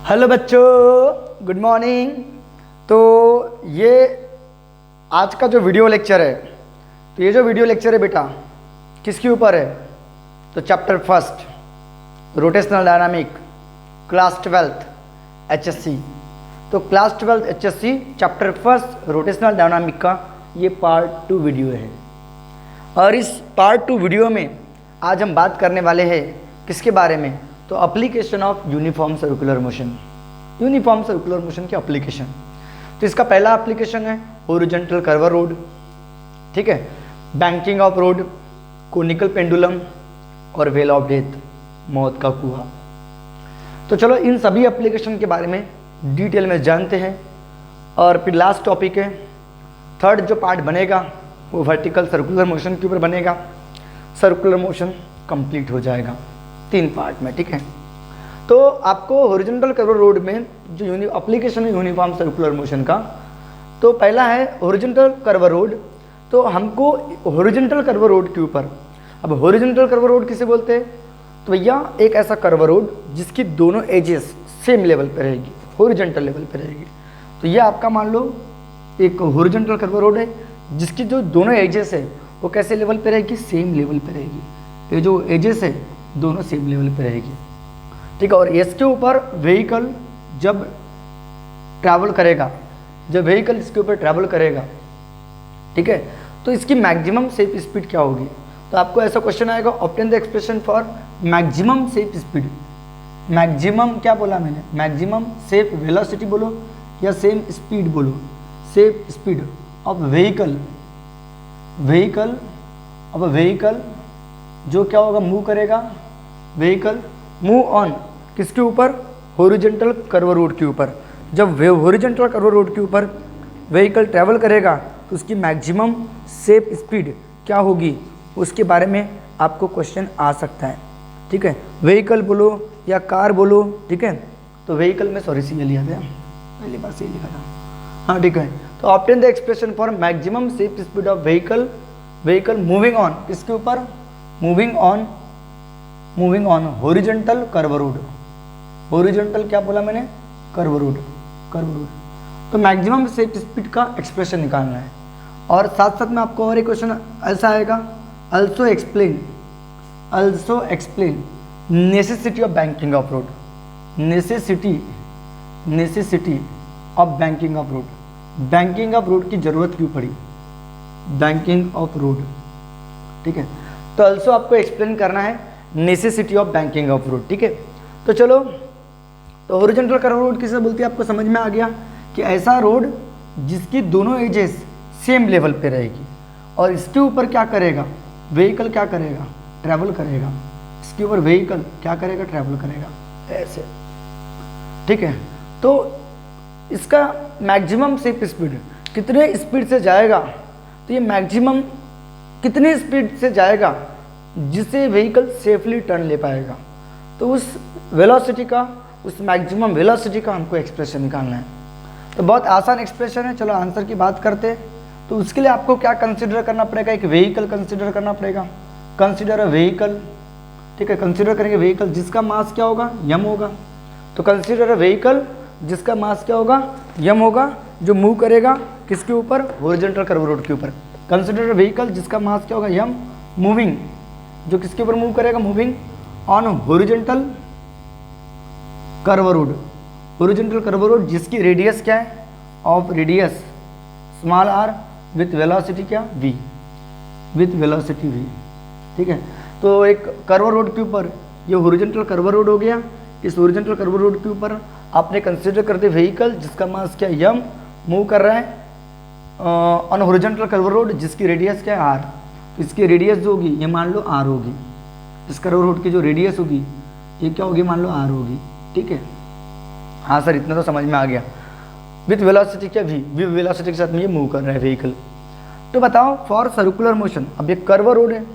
Hello बच्चों, good morning. तो ये आज का जो वीडियो लेक्चर है, तो ये जो वीडियो लेक्चर है बेटा किसके ऊपर है? तो chapter first rotational dynamic, class 12th HSC। तो class 12th HSC chapter first rotational dynamic का ये पार्ट 2 वीडियो है। और इस पार्ट 2 वीडियो में आज हम बात करने वाले हैं किसके बारे में? तो application of uniform circular motion, uniform circular motion की एप्लीकेशन। तो इसका पहला एप्लीकेशन है हॉरिजॉन्टल कर्व रोड, ठीक है, banking of road, conical pendulum और वेल ऑफ डेथ, मौत का कुआं। तो चलो इन सभी एप्लीकेशन के बारे में डिटेल में जानते हैं। और फिर लास्ट टॉपिक है, थर्ड जो पार्ट बनेगा वो वर्टिकल सर्कुलर मोशन के ऊपर बनेगा। सर्कुलर मोशन कंप्लीट हो जाएगा 3 पार्ट में, ठीक है। तो आपको हॉरिजॉन्टल कर्व रोड में जो एप्लीकेशन है यूनिफॉर्म सर्कुलर मोशन का, तो पहला है हॉरिजॉन्टल कर्व रोड। तो हमको हॉरिजॉन्टल कर्व रोड के ऊपर, अब हॉरिजॉन्टल कर्व रोड किसे बोलते हैं? तो भैया एक ऐसा कर्व रोड जिसकी दोनों एजेस सेम लेवल पे रहेगी, हॉरिजॉन्टल लेवल पे रहेगी। तो ये आपका मान लो एक हॉरिजॉन्टल कर्व रोड है जिसकी जो दोनों एजेस है वो कैसे लेवल पे रहेगी? सेम लेवल पे रहेगी। ये जो एजेस है दोनों सेम लेवल पे रहेगी, ठीक है। और इसके ऊपर व्हीकल जब ट्रैवल करेगा, जब व्हीकल इसके ऊपर ट्रैवल करेगा, ठीक है, तो इसकी मैक्सिमम सेफ स्पीड क्या होगी? तो आपको ऐसा क्वेश्चन आएगा, obtain the expression for maximum safe speed. Maximum क्या बोला मैंने? मैक्सिमम सेफ वेलोसिटी बोलो या सेम स्पीड बोलो, safe speed of vehicle. Vehicle, अब व्हीकल जो क्या होगा? मूव करेगा, व्हीकल मूव ऑन किसके ऊपर? हॉरिजॉन्टल कर्व रोड के ऊपर। जब हॉरिजॉन्टल कर्व रोड के ऊपर व्हीकल ट्रैवल करेगा तो उसकी मैक्सिमम सेफ स्पीड क्या होगी? उसके बारे में आपको क्वेश्चन आ सकता है, ठीक है। व्हीकल बोलो या कार बोलो, ठीक है। तो व्हीकल में सॉरी सी ये लिया था, पहली बार से लिखा था, हाँ ठीक है। तो obtain the expression for maximum safe speed of vehicle, vehicle moving on किसके ऊपर? Moving on horizontal curve road. Horizontal क्या बोला मैंने? Curve road, curve road. तो मैक्सिमम सेफ स्पीड का एक्सप्रेशन निकालना है। और साथ साथ में आपको और एक क्वेश्चन ऐसा आएगा, also explain necessity of banking of road. Necessity of banking of road. Banking of road की जरूरत क्यों पड़ी? बैंकिंग ऑफ रोड, ठीक है। तो अल्सो आपको एक्सप्लेन करना है necessity of banking of road, ठीक है। तो चलो, तो हॉरिजॉन्टल कर्व रोड किसे बोलती है? आपको समझ में आ गया कि ऐसा रोड जिसकी दोनों एजेस सेम लेवल पे रहेगी और इसके ऊपर क्या करेगा? व्हीकल क्या करेगा? ट्रैवल करेगा। इसके ऊपर व्हीकल क्या करेगा? ट्रैवल करेगा, ऐसे, ठीक है। तो इसका मैक्सिमम सेफ स्पीड कितने स्पीड से जाएगा? तो ये मैक्सिमम कितनी स्पीड से जाएगा जिससे व्हीकल सेफली टर्न ले पाएगा? तो उस वेलोसिटी का, उस मैक्सिमम वेलोसिटी का हमको एक्सप्रेशन निकालना है। तो बहुत आसान एक्सप्रेशन है। चलो आंसर की बात करते हैं। तो उसके लिए आपको क्या कंसीडर करना पड़ेगा? एक व्हीकल कंसीडर करना पड़ेगा। कंसीडर अ व्हीकल, ठीक है। कंसीडर करेंगे व्हीकल जिसका मास क्या होगा? यम होगा। तो कंसीडर अ व्हीकल जिसका मास क्या होगा? यम होगा, जो मूव करेगा किसके ऊपर? हॉरिजॉन्टल कर्व रोड के ऊपर। कंसीडर अ व्हीकल जिसका मास क्या होगा? यम, मूविंग, जो किसके ऊपर मूव करेगा? Moving on horizontal curve road. Horizontal curve road जिसकी रेडियस क्या है? Of radius small r with velocity क्या? वी, विथ वेलोसिटी वी, ठीक है। तो एक कर्व रोड के ऊपर ये हॉरिजॉन्टल कर्व रोड हो गया। इस हॉरिजॉन्टल कर्व रोड के ऊपर आपने कंसीडर करते व्हीकल जिसका मास क्या? यम, मूव कर रहा है ऑन हॉरिजॉन्टल कर्व रोड जिसकी रेडियस क्या है? आर। तो इसकी रेडियस जो होगी ये मान लो आर होगी। इस कर्व रोड की जो रेडियस होगी ये क्या होगी? मान लो आर होगी, ठीक है। हाँ सर, इतना तो समझ में आ गया। विथ वेलोसिटी क्या? वी, वी वेलोसिटी के साथ में ये मूव कर रहा है व्हीकल। तो बताओ फॉर सर्कुलर मोशन, अब ये कर्व रोड है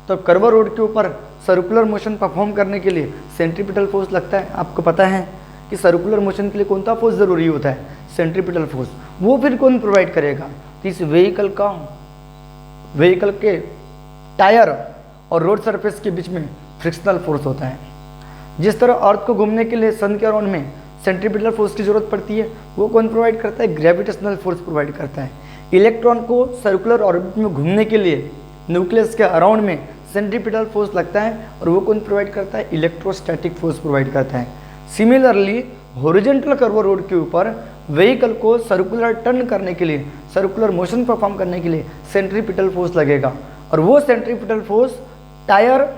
तो कर्व रोड के ऊपर सर्कुलर मोशन परफॉर्म करने के लिए सेंट्रीपिटल फोर्स लगता है। आपको पता है कि सर्कुलर मोशन के लिए कौन सा फोर्स ज़रूरी होता है? Centripetal force. वो फिर कौन प्रोवाइड करेगा? तो इस व्हीकल का, व्हीकल के टायर और रोड सरफेस के बीच में फ्रिक्शनल फोर्स होता है। जिस तरह अर्थ को घूमने के लिए सन के अराउंड में सेंट्रीपिटल फोर्स की जरूरत पड़ती है। वो कौन प्रोवाइड करता है? ग्रेविटेशनल फोर्स प्रोवाइड करता है। इलेक्ट्रॉन को सर्कुलर ऑर्बिट में घूमने के लिए न्यूक्लियस के अराउंड में सेंट्रीपिटल फोर्स लगता है, और वो कौन प्रोवाइड करता है? इलेक्ट्रोस्टैटिक फोर्स प्रोवाइड करता है। सिमिलरली हॉरिजॉन्टल कर्व रोड के ऊपर व्हीकल को सर्कुलर टर्न करने के लिए, सर्कुलर मोशन परफॉर्म करने के लिए सेंट्रीपिटल फोर्स लगेगा, और वो सेंट्रीपिटल फोर्स टायर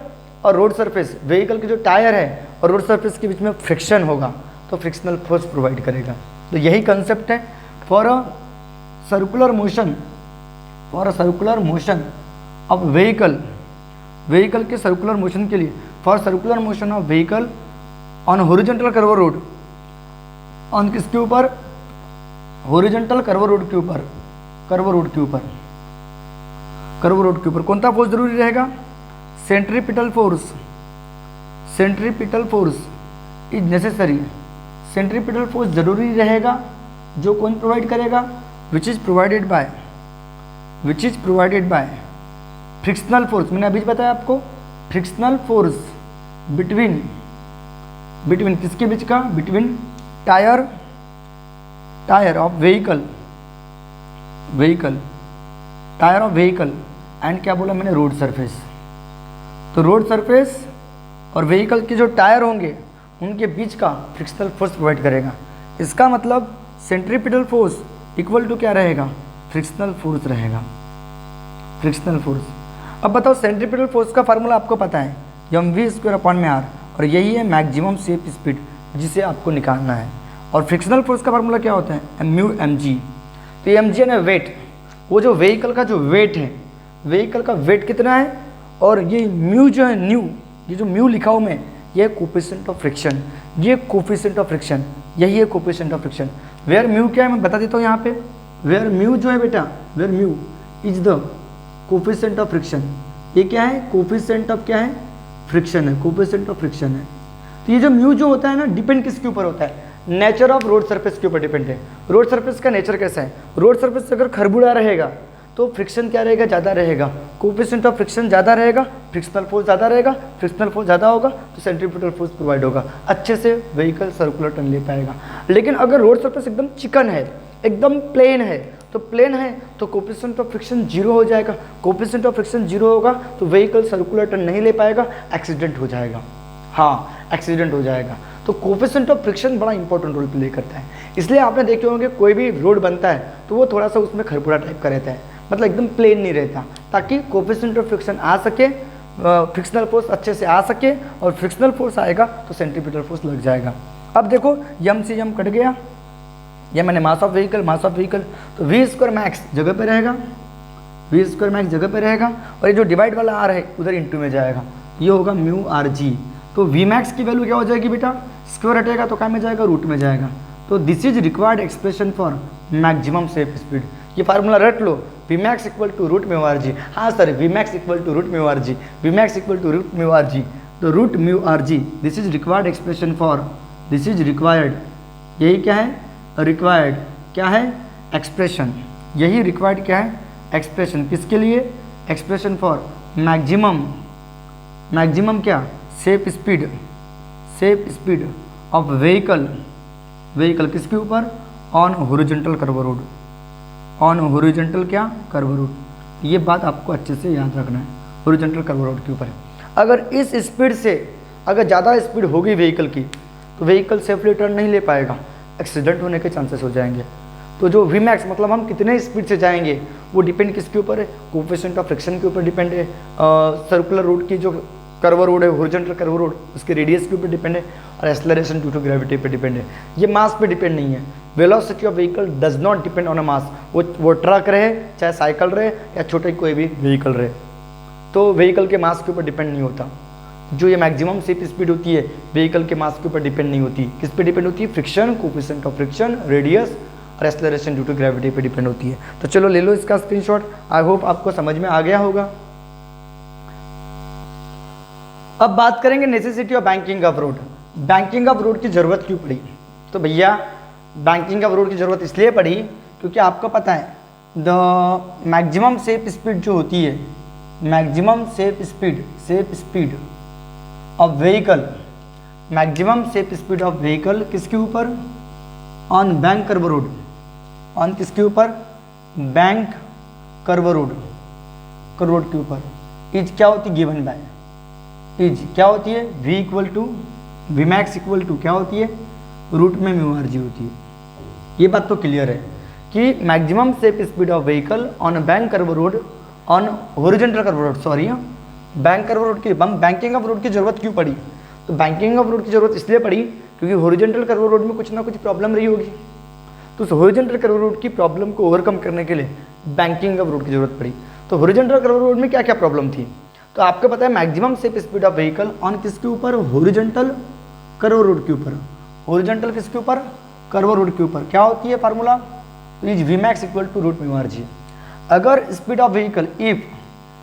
और रोड सरफेस, व्हीकल के जो टायर है और रोड सरफेस के बीच में फ्रिक्शन होगा, तो फ्रिक्शनल फोर्स प्रोवाइड करेगा। तो यही कंसेप्ट है for a circular motion, of vehicle के सर्कुलर मोशन के लिए, for circular motion of vehicle on horizontal curve road, on किसके ऊपर? हॉरिजॉन्टल कर्व रोड के ऊपर, कर्व रोड के ऊपर कौन सा फोर्स जरूरी रहेगा? Centripetal force is necessary. Centripetal force जरूरी रहेगा, जो कौन प्रोवाइड करेगा? Which is provided by frictional force. मैंने अभी बताया आपको, फ्रिक्शनल फोर्स बिटवीन किसके बीच का? Between tyre of vehicle and क्या बोला मैंने? Road surface. तो रोड सरफेस और व्हीकल के जो टायर होंगे उनके बीच का फ्रिक्शनल फोर्स प्रोवाइड करेगा। इसका मतलब सेंट्रीपिटल फोर्स इक्वल टू क्या रहेगा? फ्रिक्शनल फोर्स रहेगा, फ्रिक्शनल फोर्स। अब बताओ, सेंट्रीपिटल फोर्स का फार्मूला आपको पता है, mv²/r, और यही है मैक्सिमम शेप स्पीड जिसे आपको निकालना है। और फ्रिक्शनल फोर्स का फार्मूला क्या होता है? μmg। तो mg है वेट, वो जो व्हीकल का जो वेट है, व्हीकल का वेट कितना है, और ये म्यू जो है न्यू, ये जो म्यू लिखा हूँ मैं, ये कोफिशिएंट ऑफ फ्रिक्शन, यही है coefficient of friction. Where mu क्या है मैं बता देता हूँ यहाँ पे। वेयर म्यू जो है बेटा, where mu is the coefficient of friction, ये क्या है? कोफिशिएंट ऑफ क्या है? फ्रिक्शन है, कोफिशिएंट ऑफ फ्रिक्शन है। तो ये जो म्यू जो होता है ना, डिपेंड किसके ऊपर होता है? नेचर ऑफ रोड सरफेस के ऊपर डिपेंड है। रोड सरफेस का नेचर कैसा है? रोड सरफेस अगर खरबूड़ा रहेगा तो फ्रिक्शन क्या रहेगा? ज़्यादा रहेगा, कोफिशिएंट ऑफ फ्रिक्शन ज़्यादा रहेगा, फ्रिक्शनल फोर्स ज़्यादा रहेगा, फ्रिक्शनल फोर्स ज़्यादा होगा तो सेंट्रीपिटल फोर्स प्रोवाइड होगा, अच्छे से व्हीकल सर्कुलर टर्न ले पाएगा। लेकिन अगर रोड सरफेस एकदम चिकन है, एकदम प्लेन है, तो कोफिशिएंट ऑफ फ्रिक्शन जीरो हो जाएगा। कोफिशिएंट ऑफ फ्रिक्शन जीरो होगा तो व्हीकल सर्कुलर टर्न नहीं ले पाएगा, एक्सीडेंट हो जाएगा। हाँ, एक्सीडेंट हो जाएगा। तो कोफिशिएंट ऑफ फ्रिक्शन बड़ा इंपॉर्टेंट रोल प्ले करता है। इसलिए आपने देखे होंगे कोई भी रोड बनता है तो वो थोड़ा सा उसमें खरबूड़ा टाइप का रहता है, मतलब एकदम प्लेन नहीं रहता, ताकि कोफिशिएंट ऑफ फ्रिक्शन आ सके, फ्रिक्शनल फोर्स अच्छे से आ सके, और फ्रिक्शनल फोर्स आएगा तो सेंट्रीपिटल फोर्स लग जाएगा। अब देखो, यम से यम कट गया, ये मैंने मास ऑफ व्हीकल, तो v² मैक्स जगह पे रहेगा, और ये जो डिवाइड वाला आर है उधर इंटू में जाएगा, ये होगा μrg। तो v मैक्स की वैल्यू क्या हो जाएगी बेटा? स्क्वायर हटेगा तो क्या में जाएगा? रूट में जाएगा। तो this is required expression for maximum shape speed. ये फार्मूला रट लो, Vmax equal to root μrg। हाँ sir, Vmax equal to root μrg, तो root μrg, this is required expression for, यही क्या है? रिक्वायर्ड क्या है? एक्सप्रेशन। यही रिक्वायर्ड क्या है? एक्सप्रेशन। किसके लिए? एक्सप्रेशन फॉर मैक्सिमम क्या? शेप स्पीड ऑफ व्हीकल किसके ऊपर? On horizontal curve road, curve road. ये बात आपको अच्छे से याद रखना है, हॉरिजॉन्टल कर्व रोड के ऊपर है। अगर इस स्पीड से अगर ज़्यादा स्पीड होगी व्हीकल की तो व्हीकल सेफली टर्न नहीं ले पाएगा, एक्सीडेंट होने के चांसेस हो जाएंगे। तो जो Vmax मतलब हम कितने स्पीड से जाएंगे वो डिपेंड किसके ऊपर है? कोफिशिएंट ऑफ फ्रिक्शन के ऊपर डिपेंड है। सर्कुलर रोड की जो कर्व रोड है, हॉरिजॉन्टल कर्व रोड, उसके रेडियस के ऊपर डिपेंड है, और एक्सेलरेशन ड्यू टू ग्रेविटी पे डिपेंड है। ये मास पे डिपेंड नहीं है। Velocity of vehicle does not depend on a mass. वो ट्रक रहे, चाहे साइकिल रहे, या छोटे कोई भी व्हीकल रहे, तो व्हीकल के मास के ऊपर डिपेंड नहीं होता। जो ये मैक्सिमम शेप स्पीड होती है व्हीकल के मास के ऊपर डिपेंड नहीं होती। किस पे डिपेंड होती है? Friction, coefficient of friction, radius और एक्सेलरेशन ड्यू टू ग्रेविटी पे डिपेंड होती है। तो चलो ले लो इसका स्क्रीनशॉट। आई होप आपको समझ में आ गया होगा। अब बात करेंगे necessity of banking of road. Banking of road की जरूरत क्यों पड़ी? तो भैया बैंकिंग ऑफ रोड की जरूरत इसलिए पड़ी क्योंकि आपको पता है द मैक्सिमम शेप स्पीड जो होती है, maximum shape speed of vehicle maximum safe speed of vehicle किसके ऊपर, on bank curve road, on किसके ऊपर, बैंक कर्व रोड के ऊपर, इज क्या होती है, गिवन बाय, इज क्या होती है, v equal to v max equal to क्या होती है, रूट में म्यू आर जी होती है। ये बात तो क्लियर है कि maximum safe speed of vehicle on bank curve road, on horizontal curve road, sorry bank curve road की, बैंकिंग ऑफ रोड की जरूरत क्यों पड़ी, तो बैंकिंग ऑफ रोड की जरूरत इसलिए पड़ी क्योंकि हॉरिजॉन्टल कर्व रोड में कुछ ना कुछ प्रॉब्लम रही होगी, तो उस हॉरिजॉन्टल कर्व रोड की प्रॉब्लम को ओवरकम करने के लिए बैंकिंग ऑफ रोड की जरूरत पड़ी। तो हॉरिजॉन्टल कर्व रोड में क्या क्या प्रॉब्लम थी, तो आपको पता है maximum safe speed of vehicle on किसके ऊपर, हॉरिजॉन्टल कर्व रोड के ऊपर, हॉरिजॉन्टल किसके ऊपर, कर्व रोड के ऊपर क्या होती है फार्मूला, तो is v max equal to root mu are g. अगर speed of vehicle, if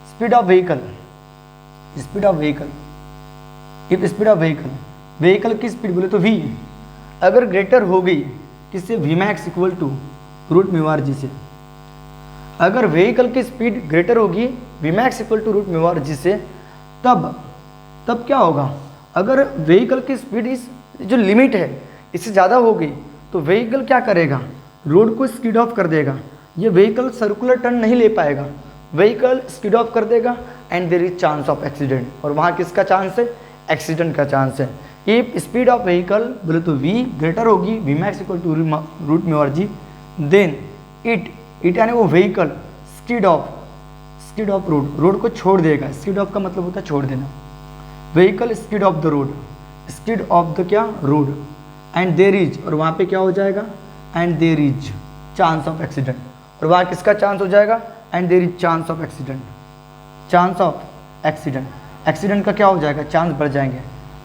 speed of vehicle, speed of vehicle, if speed of vehicle, vehicle की स्पीड बोले तो v अगर ग्रेटर हो गई किससे, v max equal to root mu are g से, अगर व्हीकल की स्पीड ग्रेटर होगी v max equal to root mu are g से, तब क्या होगा, अगर व्हीकल की स्पीड इस जो लिमिट है इससे ज़्यादा हो गई तो व्हीकल क्या करेगा, रोड को स्किड ऑफ कर देगा, ये व्हीकल सर्कुलर टर्न नहीं ले पाएगा, व्हीकल स्किड ऑफ कर देगा and there is chance of accident, और वहाँ किसका चांस है, एक्सीडेंट का चांस है। इफ स्पीड ऑफ व्हीकल बोले तो v ग्रेटर होगी v max equal to root mu are g, then it यानी वो व्हीकल स्किड ऑफ रोड को छोड़ देगा, स्किड ऑफ का मतलब होता है छोड़ देना, vehicle skid off the road, skid off the क्या, रोड, एंड देयर इज, और वहाँ पे क्या हो जाएगा, and there is chance of accident, और वहाँ किसका चांस हो जाएगा, and there is chance of accident, chance of accident, accident का क्या हो जाएगा, चांस बढ़ जाएंगे,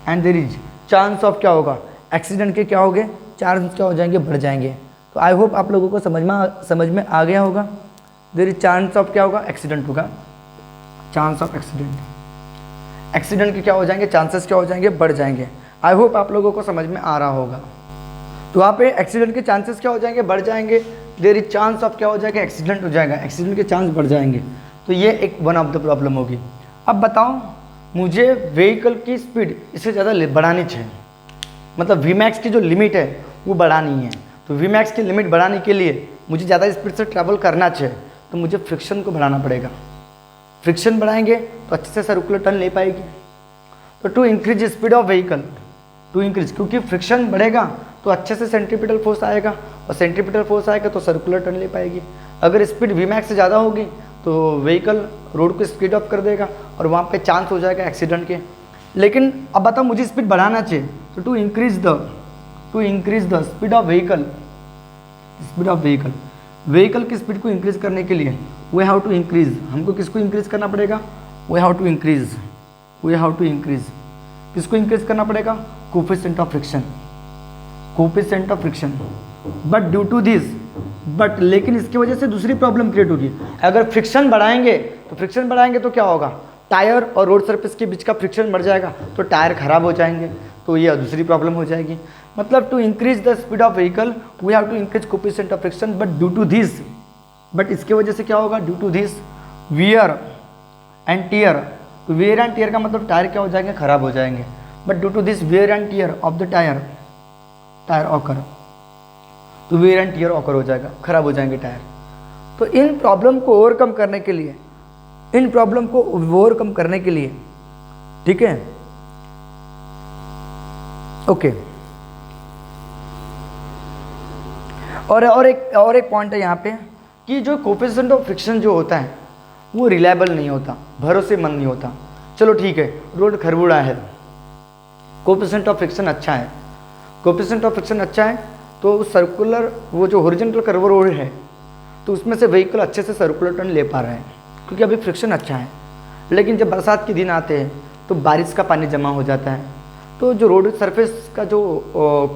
and there is chance of क्या होगा, एक्सीडेंट के क्या हो गए, चांस क्या हो जाएंगे, बढ़ जाएंगे। तो आई होप आप लोगों को समझ में आ गया होगा, देयर इज चांस ऑफ क्या होगा, एक्सीडेंट होगा, चांस ऑफ एक्सीडेंट, एक्सीडेंट के क्या हो जाएंगे, चांसेस क्या हो जाएंगे, बढ़ जाएंगे। आई होप आप लोगों को समझ में आ रहा होगा। तो वहाँ पे एक्सीडेंट के चांसेस क्या हो जाएंगे, बढ़ जाएंगे, देयर इज चांस ऑफ क्या हो जाएगा, एक्सीडेंट हो जाएगा, एक्सीडेंट के चांस बढ़ जाएंगे। तो ये एक वन ऑफ द प्रॉब्लम होगी। अब बताओ मुझे व्हीकल की स्पीड इससे ज़्यादा बढ़ानी चाहिए, मतलब वी मैक्स की जो लिमिट है वो बढ़ानी है, तो वी मैक्स की लिमिट बढ़ाने के लिए मुझे ज़्यादा स्पीड से ट्रैवल करना चाहिए, तो मुझे फ्रिक्शन को बढ़ाना पड़ेगा, फ्रिक्शन बढ़ाएंगे तो अच्छे से सर्कुलर टर्न ले पाएगी। तो to increase speed of vehicle, to increase, क्योंकि फ्रिक्शन बढ़ेगा तो अच्छे से सेंट्रीपिटल फोर्स आएगा, और सेंट्रीपिटल फोर्स आएगा तो सर्कुलर टर्न ले पाएगी। अगर स्पीड वी मैक्स से ज़्यादा होगी तो व्हीकल रोड को स्पीड ऑफ कर देगा और वहाँ पे चांस हो जाएगा एक्सीडेंट के। लेकिन अब बताओ मुझे स्पीड बढ़ाना चाहिए, तो to increase the speed of vehicle, speed of vehicle, vehicle की स्पीड को इंक्रीज करने के लिए वी हैव टू इंक्रीज, हमको किसको इंक्रीज करना पड़ेगा, वी हैव टू इंक्रीज किसको इंक्रीज करना पड़ेगा, coefficient of friction, coefficient of friction. But due to this, but लेकिन इसकी वजह से दूसरी प्रॉब्लम क्रिएट होगी। अगर फ्रिक्शन बढ़ाएंगे तो क्या होगा, टायर और रोड सरफेस के बीच का फ्रिक्शन बढ़ जाएगा तो टायर खराब हो जाएंगे, तो ये दूसरी प्रॉब्लम हो जाएगी। मतलब to increase the speed of vehicle we have to increase coefficient of friction, but due to this, but इसके वजह से क्या होगा, due to this wear and tear, तो वियर एंड टियर का मतलब टायर क्या हो जाएंगे, खराब हो जाएंगे, but due to this wear and tear of the tyre occur, तो वियर एंड टियर ऑकर हो जाएगा, खराब हो जाएंगे टायर। तो इन प्रॉब्लम को ओवरकम करने के लिए, ठीक है, ओके। और एक पॉइंट है यहाँ पे कि जो कोफिशिएंट ऑफ फ्रिक्शन जो होता है वो रिलायबल नहीं होता, भरोसेमंद नहीं होता। चलो ठीक है, रोड खरबूड़ा है, कोफिशिएंट ऑफ फ्रिक्शन अच्छा है, कोफिशिएंट ऑफ फ्रिक्शन अच्छा है तो सर्कुलर, वो जो हॉरिजॉन्टल कर्व रोड है तो उसमें से व्हीकल अच्छे से सर्कुलर टर्न ले पा रहे हैं क्योंकि अभी फ्रिक्शन अच्छा है। लेकिन जब बरसात के दिन आते हैं तो बारिश का पानी जमा हो जाता है, तो जो रोड सरफेस का जो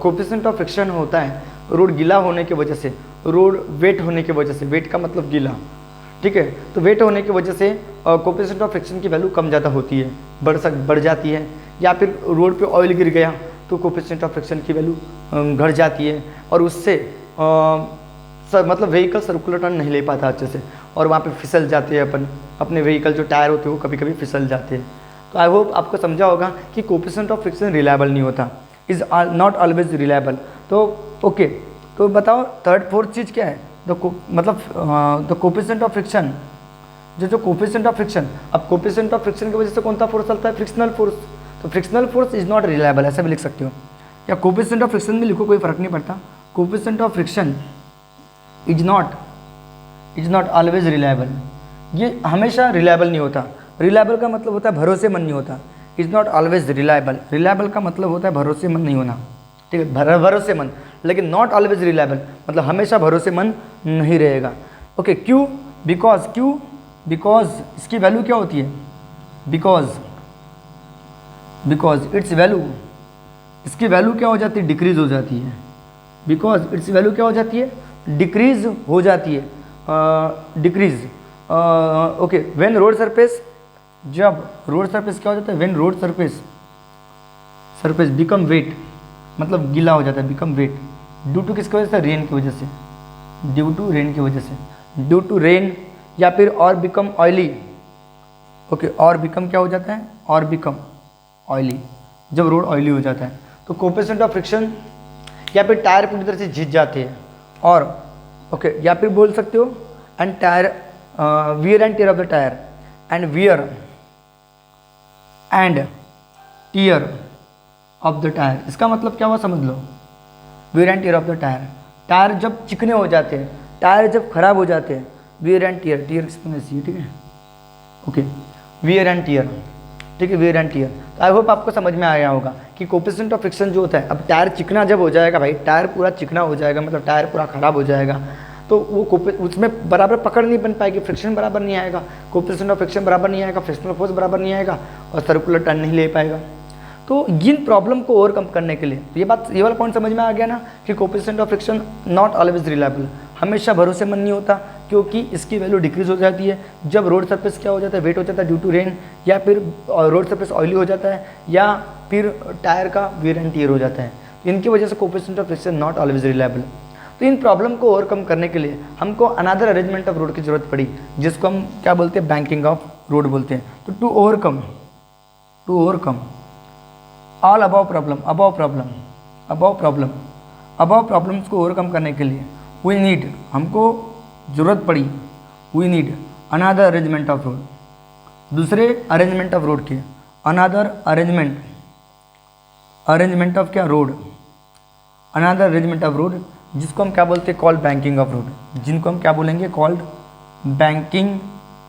कोफिशिएंट ऑफ फ्रिक्शन होता है, रोड गीला होने की वजह से, रोड वेट होने की वजह से, वेट का मतलब गीला, ठीक है, तो वेट होने की वजह से कोफिशिएंट ऑफ फ्रिक्शन की वैल्यू कम ज़्यादा होती है, बढ़ जाती है, या फिर रोड पे ऑयल गिर गया तो कोफिशिएंट ऑफ फ्रिक्शन की वैल्यू घट जाती है, और उससे मतलब व्हीकल सर्कुलर टर्न नहीं ले पाता अच्छे से, और वहाँ पे फिसल जाते हैं अपने व्हीकल जो टायर होते हैं वो कभी कभी फिसल जाते हैं। तो आई होप आपको समझा होगा कि कोफिशिएंट ऑफ फ्रिक्शन रिलायबल नहीं होता, इज़ नॉट ऑलवेज रिलायबल। तो ओके, तो बताओ थर्ड फोर्थ चीज़ क्या है, द कोफिशिएंट ऑफ फ्रिक्शन, जो कोफिशिएंट ऑफ फ्रिक्शन, अब कोफिशिएंट ऑफ फ्रिक्शन की वजह से कौन सा फोर्स चलता है, फ्रिक्शनल फोर्स, तो frictional force is not reliable, ऐसा भी लिख सकते हो, या कोफिशिएंट ऑफ फ्रिक्शन भी लिखो, कोई फर्क नहीं पड़ता। Coefficient of friction is not always reliable, ये हमेशा रिलायबल नहीं होता। रिलायबल का मतलब होता है भरोसेमंद नहीं होता, is not always reliable, reliable का मतलब होता है भरोसेमंद नहीं होना, ठीक है, भरोसेमंद, लेकिन नॉट ऑलवेज रिलायबल मतलब हमेशा भरोसेमंद नहीं रहेगा। ओके, क्यों, बिकॉज इसकी वैल्यू क्या होती है, बिकॉज इट्स वैल्यू, इसकी वैल्यू क्या हो जाती है, डिक्रीज हो जाती है, बिकॉज इट्स वैल्यू क्या हो जाती है, डिक्रीज हो जाती है, decrease. Okay, when road surface, जब रोड सरफेस क्या हो जाता है, when road surface become wait, मतलब गीला हो जाता है, बिकम वेट, ड्यू टू किसकी वजह से, रेन की वजह से, ड्यू टू रेन की वजह से, ड्यू टू रेन, या फिर और बिकम ऑयली। ओके, और बिकम क्या हो जाता है, और बिकम ऑयली, जब रोड ऑयली हो जाता है तो कोफिशिएंट ऑफ फ्रिक्शन, या फिर टायर पूरी तरह से झिज जाते हैं, और ओके, या फिर बोल सकते हो and tyre, wear and tear of the tyre, and wear and tear of the tyre, इसका मतलब क्या हुआ समझ लो, wear and tear of the tyre, tyre जब चिकने हो जाते हैं, टायर जब खराब हो जाते हैं, wear and tear, tear explain, ठीक है, ओके, वियर एंड टियर, ठीक है, वियर एंड टियर। तो आई होप आपको समझ में आया होगा कि कोफिशिएंट ऑफ फ्रिक्शन जो होता है, अब टायर चिकना जब हो जाएगा भाई, टायर पूरा चिकना हो जाएगा, मतलब टायर पूरा खराब हो जाएगा, तो वो उसमें बराबर पकड़ नहीं बन पाएगी, फ्रिक्शन बराबर नहीं आएगा, कोफिशिएंट ऑफ फ्रिक्शन बराबर नहीं आएगा, फ्रिक्शनल फोर्स बराबर नहीं आएगा, और सर्कुलर टर्न नहीं ले पाएगा। तो इन प्रॉब्लम को ओवरकम करने के लिए, तो ये वाला पॉइंट समझ में आ गया ना कि coefficient of friction not always reliable, हमेशा भरोसेमंद नहीं होता, क्योंकि इसकी वैल्यू डिक्रीज हो जाती है जब रोड सरफेस क्या हो जाता है, वेट हो जाता है ड्यू टू रेन, या फिर रोड सरफेस ऑयली हो जाता है, या फिर टायर का वियर एंड टियर हो जाता है, तो इनकी वजह से coefficient of friction not always reliable. तो इन प्रॉब्लम को ओवरकम करने के लिए हमको अनदर अरेंजमेंट ऑफ रोड की जरूरत पड़ी, जिसको हम क्या बोलते हैं, बैंकिंग ऑफ रोड बोलते हैं। तो to overcome all above problems को ओवरकम करने के लिए वी नीड, हमको ज़रूरत पड़ी, we need another arrangement of road, दूसरे अरेंजमेंट ऑफ रोड के, अनदर अरेंजमेंट ऑफ क्या, road, another arrangement of road, जिसको हम क्या बोलते हैं, कॉल्ड बैंकिंग ऑफ रोड, जिनको हम क्या बोलेंगे, कॉल्ड बैंकिंग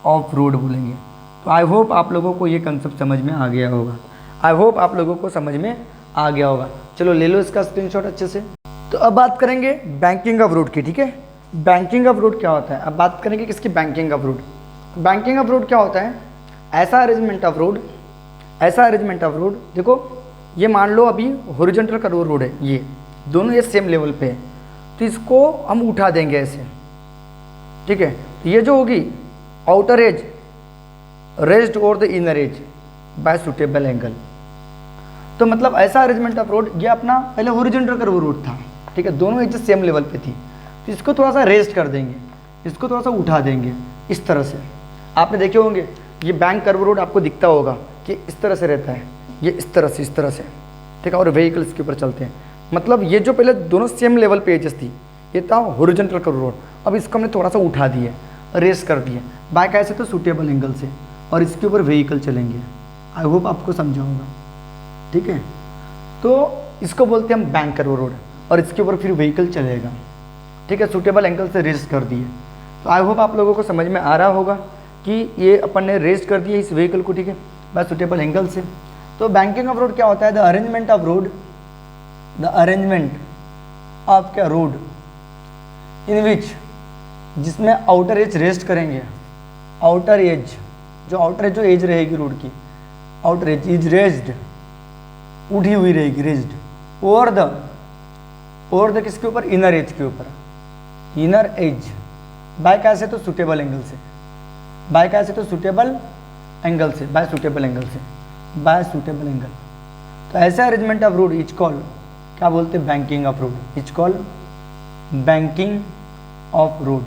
ऑफ रोड बोलेंगे। तो आई होप आप लोगों को ये कंसेप्ट समझ में आ गया होगा, आई होप आप लोगों को समझ में आ गया होगा। चलो ले लो इसका स्क्रीनशॉट अच्छे से। तो अब बात करेंगे बैंकिंग ऑफ रोड की, ठीक है, बैंकिंग ऑफ रोड क्या होता है, अब बात करेंगे किसकी, banking of road. Banking of road क्या होता है, ऐसा अरेंजमेंट ऑफ रोड, देखो ये मान लो अभी हॉरिजॉन्टल का रोड है, ये दोनों ये सेम लेवल पे है, तो इसको हम उठा देंगे ऐसे, ठीक है, तो ये जो होगी outer edge raised over the inner edge by suitable angle. तो मतलब ऐसा अरेंजमेंट ऑफ रोड, ये अपना पहले हॉरिजॉन्टल कर्व रोड था, ठीक है, दोनों एजेस सेम लेवल पे थी, तो इसको थोड़ा सा रेस्ट कर देंगे, इसको थोड़ा सा उठा देंगे इस तरह से। आपने देखे होंगे ये बैंक कर्व रोड आपको दिखता होगा कि इस तरह से रहता है, ये इस तरह से, ठीक है, और व्हीकल्स के ऊपर चलते हैं, मतलब ये जो पहले दोनों सेम लेवल पे एजेस थी, ये था हॉरिजॉन्टल कर्व रोड, अब इसको हमने थोड़ा सा उठा दिया, रेस्ट कर दिया, बाय कैसे, तो सूटेबल एंगल से, और इसके ऊपर व्हीकल चलेंगे। आई होप आपको समझा होगा, ठीक है, तो इसको बोलते हैं हम बैंक कर्व रोड, और इसके ऊपर फिर व्हीकल चलेगा, ठीक है, सूटेबल एंगल से रेस्ट कर दिए। तो आई होप आप लोगों को समझ में आ रहा होगा कि ये अपन ने रेस्ट कर दिया इस व्हीकल को, ठीक है, बाय सूटेबल एंगल से। तो बैंकिंग ऑफ रोड क्या होता है, द अरेंजमेंट ऑफ क्या, रोड इन विच, जिसमें आउटर एज रेस्ट करेंगे, आउटर एज जो एज रहेगी रोड की, आउटर एज इज रेज्ड, उठी हुई रहेगी, रेज्ड ओवर द किसके ऊपर, इनर एज के ऊपर, इनर एज, बाय कैसे, तो सूटेबल एंगल से, बाय कैसे, तो सूटेबल एंगल से, बाय सूटेबल एंगल। तो ऐसे arrangement of road is called, क्या बोलते हैं, banking of road, is called banking of road,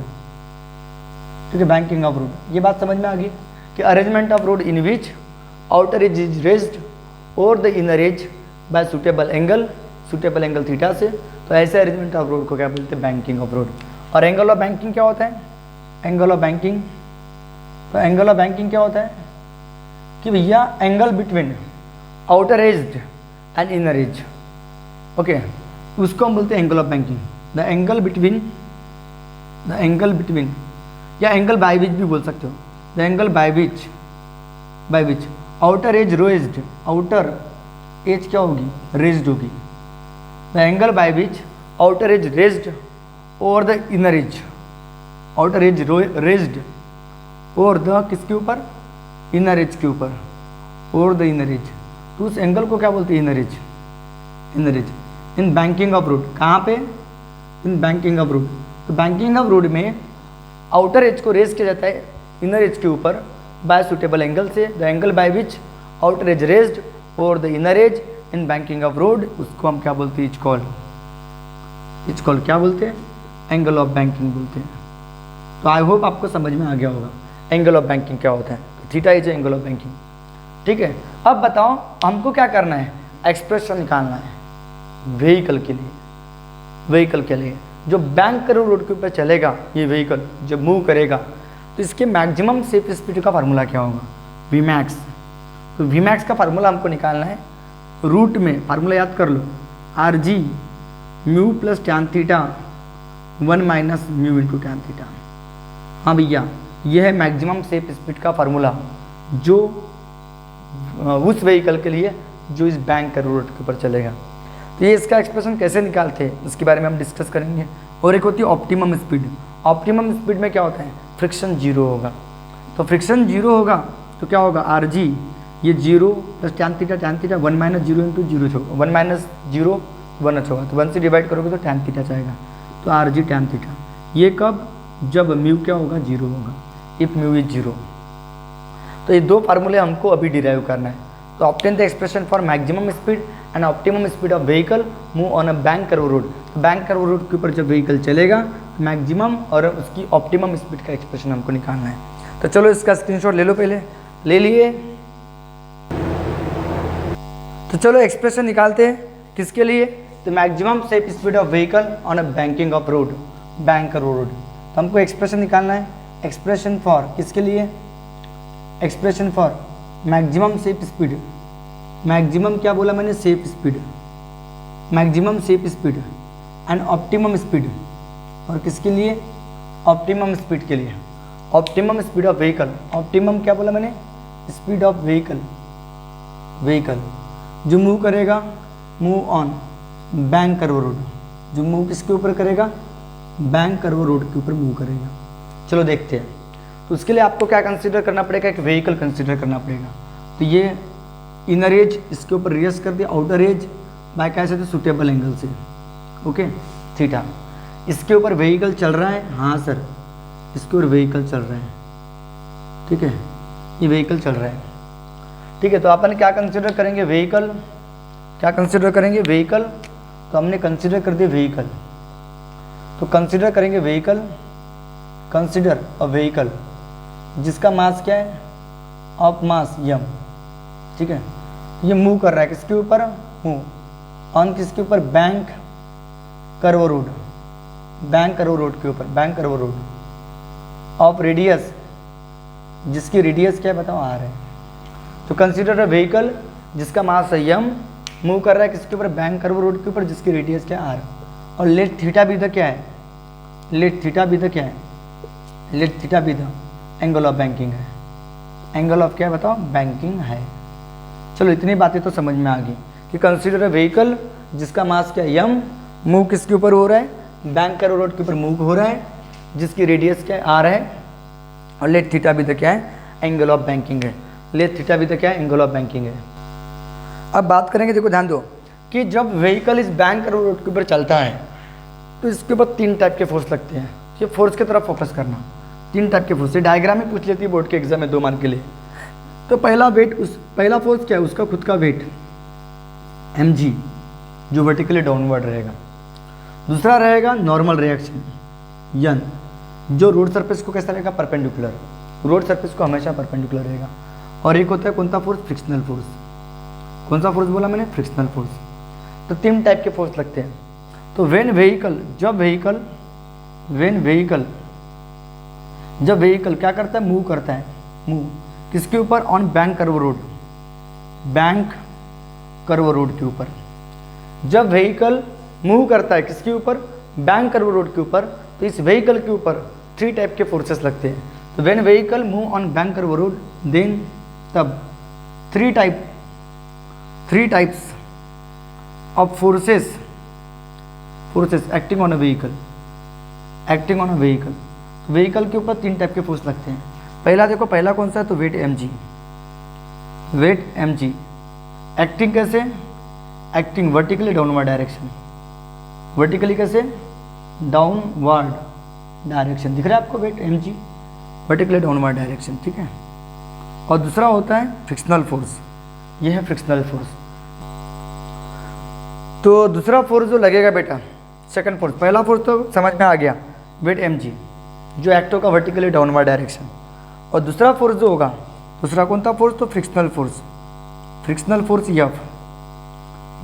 ठीक है, बैंकिंग ऑफ रोड। ये बात समझ में आ गई कि arrangement of road in which outer edge is raised और the inner edge by suitable angle theta से। तो ऐसे अरेंजमेंट ऑफ रोड को क्या बोलते हैं, बैंकिंग ऑफ रोड। और एंगल ऑफ बैंकिंग क्या होता है, एंगल ऑफ बैंकिंग, तो एंगल ऑफ बैंकिंग क्या होता है कि भैया angle between outer as and inner as, okay, उसको हम बोलते हैं angle of banking. The angle between या एंगल बाय विच भी बोल सकते हो, the angle by which outer edge raised, outer as क्या होगी, रेज्ड होगी। The angle by which outer edge raised और the inner as, outer edge raised और द किसके ऊपर, इनर एज के ऊपर, और द इनर एज। तो उस एंगल को क्या बोलते हैं, inner edge. In banking of road, कहाँ पे, इन बैंकिंग ऑफ रोड। तो बैंकिंग ऑफ रोड में आउटर एज को रेज किया जाता है इनर एज के ऊपर बाय सुटेबल एंगल से। The angle by which outer edge raised और the inner edge in banking of road, उसको हम क्या बोलते हैं, इच कॉल्ड क्या बोलते हैं, एंगल ऑफ बैंकिंग बोलते हैं। तो आई होप आपको समझ में आ गया होगा एंगल ऑफ बैंकिंग क्या होता है। तो theta is angle of banking, ठीक है। अब बताओ हमको क्या करना है, एक्सप्रेशन निकालना है व्हीकल के लिए जो बैंक करो रोड के ऊपर चलेगा, ये व्हीकल जब मूव करेगा तो इसके मैक्सिमम सेफ स्पीड का फार्मूला क्या होगा, वी मैक्स। तो वी मैक्स का फार्मूला हमको निकालना है, रूट में फार्मूला याद कर लो, R g mu plus tan theta 1 minus mu into tan theta. हाँ भैया, यह है मैक्सिमम सेफ स्पीड का फार्मूला जो उस व्हीकल के लिए जो इस बैंक करो रोड के ऊपर चलेगा। तो ये इसका एक्सप्रेशन कैसे निकालते हैं इसके बारे में हम डिस्कस करेंगे। और एक होती है ऑप्टिमम स्पीड। ऑप्टिमम स्पीड में क्या होता है, फ्रिक्शन जीरो होगा। तो फ्रिक्शन जीरो होगा तो क्या होगा, आर जी ये zero plus tan theta 1 minus zero into zero होगा, 1 माइनस जीरो 1 होगा, तो 1 से डिवाइड करोगे तो टैन थीटा जाएगा। तो आर जी टैन थीटा, ये कब, जब म्यू क्या होगा, जीरो होगा, इफ म्यू इज जीरो। तो ये दो फार्मूले हमको अभी डिराइव करना है। तो obtain the expression for maximum speed and optimum speed of vehicle move on a bank curve road. Bank curve road के ऊपर जब व्हीकल चलेगा मैक्सिमम और उसकी ऑप्टिमम स्पीड का एक्सप्रेशन हमको निकालना है। तो चलो इसका स्क्रीनशॉट ले लो, पहले ले लिए। तो चलो एक्सप्रेशन निकालते हैं किसके लिए, तो maximum safe speed of vehicle on a banking of road, bank curve road. तो हमको एक्सप्रेशन निकालना है, एक्सप्रेशन फॉर किसके लिए, expression for maximum safe speed, maximum क्या बोला मैंने, safe speed, maximum safe speed and optimum speed. और किसके लिए, ऑप्टिमम स्पीड के लिए, optimum speed of vehicle. Optimum क्या बोला मैंने, स्पीड ऑफ व्हीकल, व्हीकल जो मूव करेगा, move on bank curve road, जो मूव किसके ऊपर करेगा, बैंक कर्व रोड के ऊपर मूव करेगा। चलो देखते हैं। तो उसके लिए आपको क्या कंसीडर करना पड़ेगा, एक व्हीकल कंसीडर करना पड़ेगा। तो ये इनर एज इसके ऊपर रियस कर दिया, आउटर एज बाय कैसे, तो सुटेबल एंगल से, ओके, थीटा। इसके ऊपर व्हीकल चल रहा है, हाँ सर इसके ऊपर व्हीकल चल रहा है, ठीक है, ये व्हीकल चल रहा है, ठीक है। तो अपन क्या कंसीडर करेंगे, व्हीकल, क्या कंसीडर करेंगे, व्हीकल। तो हमने कंसीडर कर दिया व्हीकल, तो कंसीडर करेंगे व्हीकल, कंसीडर अ व्हीकल जिसका मास क्या है, ऑफ मास यम, ठीक है। ये मूव कर रहा है किसके ऊपर, मूव ऑन किसके ऊपर, bank curve road, bank curve road के ऊपर, bank curve road of radius, जिसकी रेडियस क्या है बताओ, आर है। तो कंसीडर अ व्हीकल जिसका मास है यम, मूव कर रहा है किसके ऊपर, बैंक कर्व रोड के ऊपर जिसकी रेडियस क्या है, आर। और लेट थीटा भी द क्या है, लेट थीटा भी द क्या है, लेट थीटा भी द एंगल ऑफ बैंकिंग है, एंगल ऑफ क्या है बताओ, बैंकिंग है। चलो इतनी बातें तो समझ में आ गई कि कंसीडर अ व्हीकल जिसका मास क्या है यम, मूव किसके ऊपर हो रहा है, बैंक कर्व रोड के ऊपर मूव हो रहा है, जिसकी रेडियस क्या है, आर है। और लेट थीटा भी द क्या है, एंगल ऑफ बैंकिंग है, लेट थीटा भी द क्या है, एंगल ऑफ बैंकिंग है। अब बात करेंगे, देखो ध्यान दो कि जब व्हीकल इस बैंक कर्व रोड के ऊपर चलता है तो इसके ऊपर 3 टाइप के फोर्स लगते हैं। ये फोर्स की तरफ फोकस करना, 3 टाइप के फोर्स, डायग्राम में पूछ लेती है बोर्ड के एग्जाम में 2 मार्क के लिए। तो पहला वेट, पहला फोर्स क्या है, उसका खुद का वेट mg जो वर्टिकली डाउनवर्ड रहेगा। दूसरा रहेगा नॉर्मल रिएक्शन n जो रोड सरफेस को कैसा रहेगा, परपेंडिकुलर, रोड सरफेस को हमेशा परपेंडिकुलर रहेगा। और एक होता है कौन सा फोर्स, फ्रिक्शनल फोर्स। कौन सा फोर्स बोला मैंने, फ्रिक्शनल फोर्स। तो 3 टाइप के फोर्स लगते हैं। तो जब व्हीकल क्या करता है, मूव करता है, मूव किसके ऊपर, on bank curve road, bank curve road के ऊपर। जब व्हीकल मूव करता है किसके ऊपर, बैंक कर्व रोड के ऊपर, तो इस व्हीकल के ऊपर 3 टाइप के फोर्सेस लगते हैं। तो when vehicle move on bank curve road, then तब 3 types of forces acting on a vehicle. तो व्हीकल के ऊपर 3 टाइप के फोर्स लगते हैं। पहला देखो, पहला कौन सा है, तो वेट mg। एक्टिंग कैसे, acting vertically downward direction, vertically कैसे, डाउनवर्ड डायरेक्शन, दिख रहा है आपको, weight mg, vertically downward direction, ठीक है। और दूसरा होता है फ्रिक्शनल फोर्स, ये है फ्रिक्शनल फोर्स। तो दूसरा फोर्स जो लगेगा बेटा, सेकंड फोर्स, पहला फोर्स तो समझ में आ गया, वेट mg जो एक्ट होगा वर्टिकली डाउनवर्ड डायरेक्शन। और दूसरा फोर्स जो होगा, दूसरा कौन सा फोर्स, तो फ्रिक्शनल फोर्स F,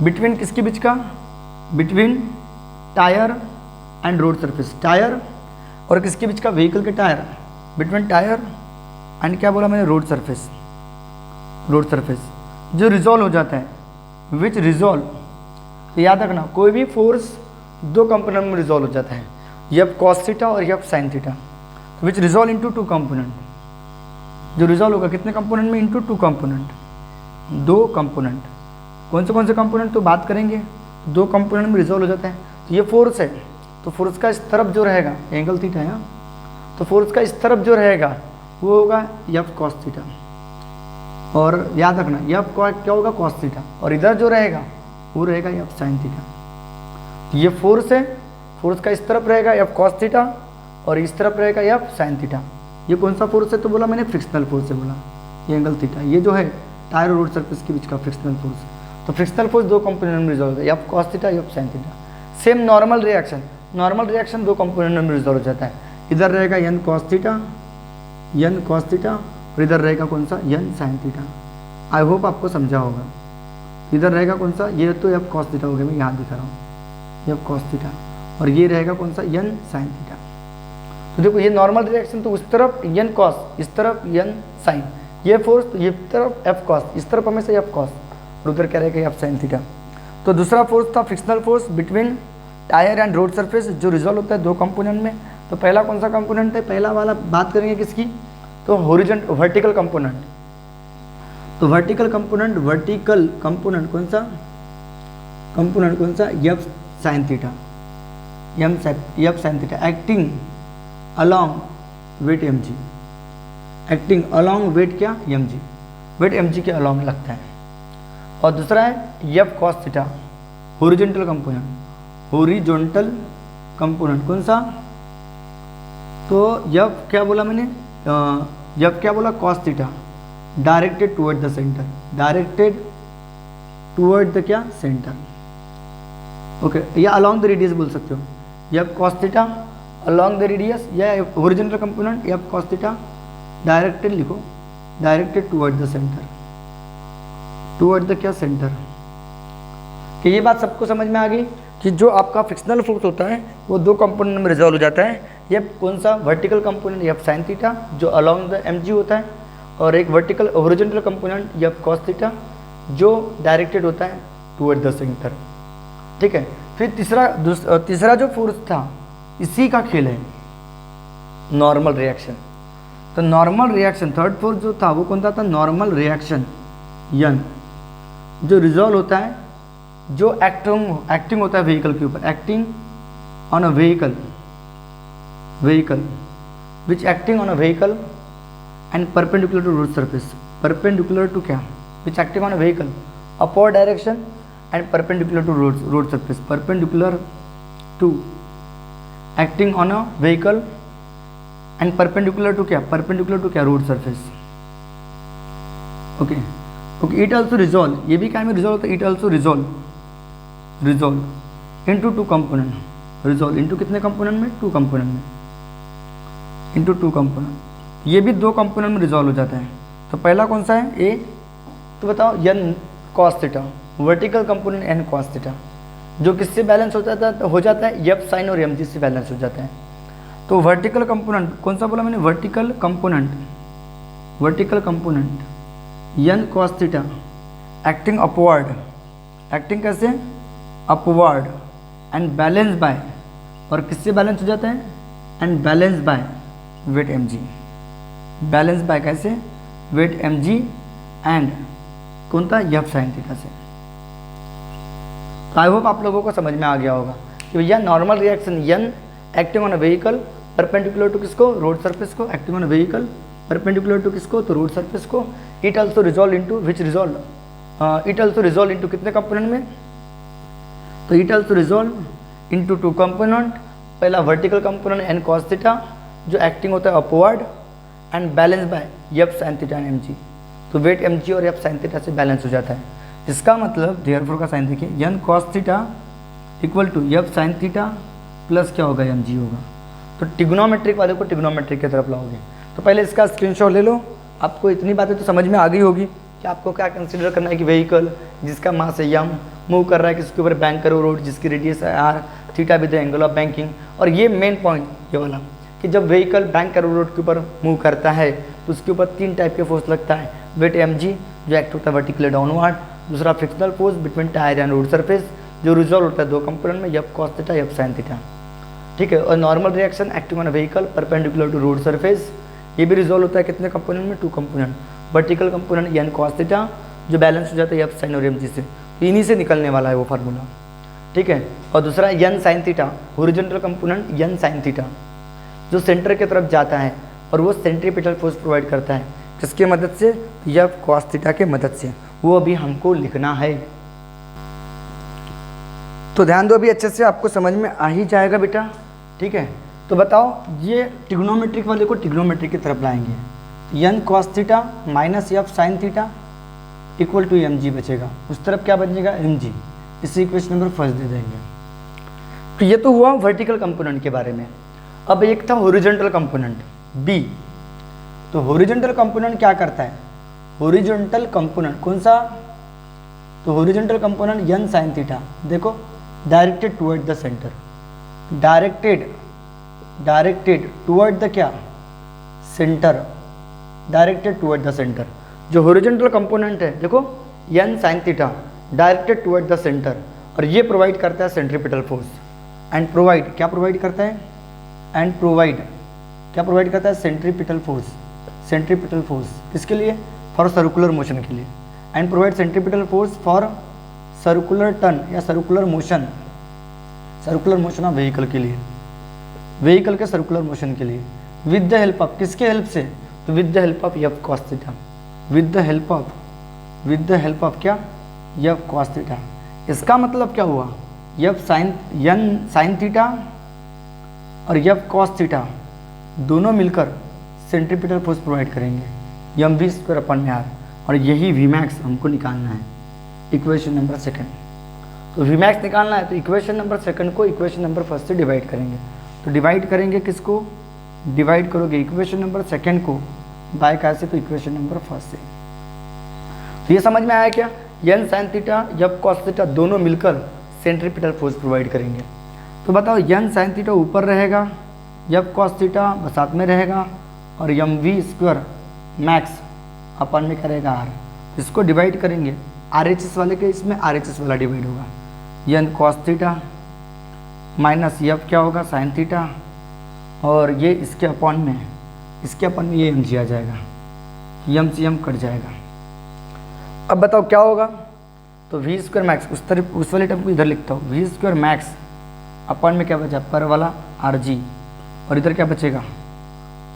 बिटवीन किसके बीच का, between tyre and road surface, tyre और किसके बीच का, व्हीकल के टायर, बिटवीन टायर एंड क्या बोला मैंने, रोड सरफेस जो रिजॉल्व हो जाता है, विच रिजॉल्व। तो याद रखना, कोई भी फोर्स 2 कंपोनेंट में रिजॉल्व हो जाता है, F cos थीटा और F sin थीटा, विच रिजॉल्व इनटू 2 कंपोनेंट। जो रिजॉल्व होगा कितने कंपोनेंट में, इनटू 2 कंपोनेंट, 2 कंपोनेंट। कौन से कंपोनेंट, तो बात करेंगे, 2 कंपोनेंट में रिजॉल्व हो जाता है। तो ये फोर्स है, तो फोर्स का इस तरफ जो रहेगा, एंगल थीटा है, तो फोर्स का इस तरफ जो रहेगा वो होगा F cos थीटा। और याद रखना, F क्या होगा, cos थीटा, और इधर जो रहेगा वो रहेगा F sin थीटा। ये फोर्स है, फोर्स का इस तरफ रहेगा F cos थीटा और इस तरफ रहेगा F sin थीटा। ये कौन सा फोर्स है, तो बोला मैंने फ्रिक्शनल फोर्स है, बोला ये एंगल थीटा, ये जो है टायर और रोड सरफेस के बीच का फ्रिक्शनल फोर्स। तो फ्रिक्शनल फोर्स 2 कंपोनेंट में रिजॉल्व होता है, F cos theta, F sin theta. Same normal reaction 2 component में रिजॉल्व हो जाता है। इधर रहेगा N cos थीटा और इधर रहेगा कौन सा, N sin थीटा। आई होप आपको समझा होगा। इधर रहेगा कौन सा, ये तो F cos थीटा हो गया, मैं यहाँ दिखा रहा हूँ, F cos थीटा, और ये रहेगा कौन सा, N sin थीटा। तो देखो ये नॉर्मल रिएक्शन, तो उस तरफ N cos, इस तरफ N sin, ये फोर्स, तो ये तरफ F cos, इस तरफ हमेशा F cos, और उधर क्या रहेगा F sin थीटा। तो दूसरा फोर्स था frictional force between tyre and road surface, जो रिजॉल्व होता है 2 कंपोनेंट में। तो पहला कौन सा कंपोनेंट है, पहला वाला बात करेंगे किसकी, तो वर्टिकल कंपोनेंट। तो वर्टिकल कंपोनेंट कौन सा F sin theta, F sin theta, acting along weight mg, acting along weight क्या, mg, वेट mg के अलोंग लगता है। और दूसरा है F cos theta, horizontal component कौन सा, तो F क्या बोला मैंने, F क्या बोला, cos theta, directed toward the क्या, सेंटर। ओके, या अलोंग द रेडियस बोल सकते हो, F cos theta along the radius, या horizontal component F cos theta directed लिखो, directed toward the centre, toward the क्या, सेंटर। कि ये बात सबको समझ में आ गई कि जो आपका फ्रिक्शनल फोर्स होता है वो 2 कंपोनेंट में रिजॉल्व हो जाता है। ये कौन सा, vertical component F sin theta जो अलोंग द mg होता है, और एक vertical horizontal component F cos theta जो डायरेक्टेड होता है टुवर्ड द सेंटर, ठीक है। फिर तीसरा जो फोर्स था, इसी का खेल है नॉर्मल रिएक्शन। तो नॉर्मल रिएक्शन, थर्ड फोर्स जो था वो कौन सा था, नॉर्मल रिएक्शन N, जो रिजॉल्व होता है, जो एक्टिंग होता है व्हीकल के ऊपर, acting on a vehicle which acting on a vehicle and perpendicular to road surface, perpendicular to क्या, which acting on a vehicle upward direction and perpendicular to road surface, perpendicular to acting on a vehicle and perpendicular to क्या, road surface. Okay, it also resolve, ये भी क्या में resolve होता है, it also resolve into 2 component, resolve into कितने component में, 2 component में, इनटू 2 कंपोनेंट। ये भी 2 कंपोनेंट में रिजॉल्व हो जाता है, तो पहला कौन सा है ए, तो बताओ N cos theta, vertical component N cos theta, जो किससे बैलेंस हो जाता है एफ साइन और एम जी से बैलेंस हो जाता है। तो वर्टिकल कंपोनेंट कौन सा बोला मैंने, vertical component N cos theta acting upward, acting कैसे अपवर्ड एंड बैलेंस बाय, और किससे बैलेंस हो जाता है and balance by weight m g, balance by कैसे वेट एम जी एंड कौन था एफ साइन थीटा से। आई होप आप लोगों को समझ में आ गया होगा कि भैया normal reaction N acting on a vehicle perpendicular to किसको, रोड सरफेस को, acting on a vehicle perpendicular to किसको, तो रोड सरफेस को। It also resolve into which resolve, it also resolve into कितने कंपोनेंट में, तो it also resolve into two component. पहला vertical component N cos theta जो acting होता है upward and balance by F sine theta and m g, तो wait m g और f sine theta से बैलेंस हो जाता है। इसका मतलब देयरफॉर का साइन देखिए n cos theta equal to f sine theta plus क्या होगा एम जी होगा। तो टिग्नोमेट्रिक वाले को टिग्नोमेट्रिक की तरफ लाओगे। तो पहले इसका स्क्रीनशॉट ले लो, आपको इतनी बातें तो समझ में आ गई होगी कि आपको क्या कंसीडर करना है कि व्हीकल जिसका मास है यम मूव कर रहा है किसके ऊपर, बैंक करो रोड जिसकी रेडियस है r, theta with the angle of banking. और ये मेन पॉइंट ये वाला कि जब व्हीकल बैंक करो रोड के ऊपर मूव करता है तो उसके ऊपर 3 टाइप के फोर्स लगता है, वेट एम जी जो एक्ट होता है वर्टिकली डाउनवर्ड, दूसरा frictional force between tyre and road surface जो रिजॉल्व होता है 2 कंपोनेंट में f cos theta f sine theta, ठीक है। और normal reaction acting on vehicle perpendicular to road surface, ये भी रिजॉल्व होता है कितने कंपोनेंट में, 2 component, vertical component N cos theta जो बैलेंस हो जाता है एफ साइन और एम जी से, इन्हीं से निकलने वाला है वो फार्मूला, ठीक है। और दूसरा n sine theta horizontal component N sine theta जो सेंटर की तरफ जाता है और वो सेंट्रीपिटल फोर्स प्रोवाइड करता है किसके मदद से, एफ कॉस थीटा के मदद से, वो अभी हमको लिखना है। तो ध्यान दो अभी अच्छे से, आपको समझ में आ ही जाएगा बेटा, ठीक है। तो बताओ ये टिग्नोमेट्रिक वाले को टिग्नोमेट्रिक की तरफ लाएंगे, n cos theta minus f sine theta equal to m g बचेगा, उस तरफ क्या बचेगा एम जी, इसी इक्वेशन नंबर फर्स्ट दे देंगे। तो ये तो हुआ वर्टिकल कंपोनेंट के बारे में। अब एक था हॉरिजॉन्टल कंपोनेंट बी, तो हॉरिजॉन्टल कंपोनेंट क्या करता है, हॉरिजॉन्टल कंपोनेंट कौन सा, तो horizontal component N sine theta देखो डायरेक्टेड टुवर्ड द सेंटर, डायरेक्टेड टुवर्ड द क्या centre, directed toward the centre. जो हॉरिजॉन्टल कंपोनेंट है देखो N sine theta directed toward the centre, और ये प्रोवाइड करता है सेंट्रीपिटल फोर्स एंड प्रोवाइड क्या प्रोवाइड करता है, एंड प्रोवाइड क्या प्रोवाइड करता है, सेंट्रीपिटल फोर्स, सेंट्रीपिटल फोर्स किसके लिए, फॉर सर्कुलर मोशन के लिए, and provide centripetal force for circular turn या सर्कुलर मोशन ऑफ व्हीकल के लिए, व्हीकल के सर्कुलर मोशन के लिए, विद द हेल्प ऑफ किसके हेल्प से, तो with the help of f cos theta, with the help of क्या एफ कॉस थीटा। इसका मतलब क्या हुआ, f sine n sine theta और एफ कॉस थीटा दोनों मिलकर सेंट्रीपिटल फोर्स प्रोवाइड करेंगे एम वी स्क्वायर अपन में आर, और यही वी मैक्स हमको निकालना है इक्वेशन नंबर सेकंड। तो वी मैक्स निकालना है तो इक्वेशन नंबर सेकंड को इक्वेशन नंबर फर्स्ट से डिवाइड करेंगे। तो डिवाइड करेंगे किसको, डिवाइड करोगे इक्वेशन नंबर सेकंड को बाय कैसे, तो इक्वेशन नंबर फर्स्ट से। तो ये समझ में आया क्या, n sine theta f cos theta दोनों मिलकर सेंट्रीपिटल फोर्स प्रोवाइड करेंगे। तो बताओ एन साइन थीटा ऊपर रहेगा, एफ कॉस थीटा साथ में रहेगा, और एम वी स्क्वायर मैक्स अपन में करेगा आर, इसको डिवाइड करेंगे आर एच एस वाले के, इसमें आर एच एस वाला डिवाइड होगा, n cos theta minus f क्या होगा साइन थीटा, और ये इसके अपॉन में ये एम जी आ जाएगा, एम सी एम कट जाएगा। अब बताओ क्या होगा, तो वी स्क्वायर मैक्स उस वाले टर्म को इधर लिखता हूँ, वी स्क्वायर मैक्स अपन में क्या बचा पर वाला आर जी, और इधर क्या बचेगा,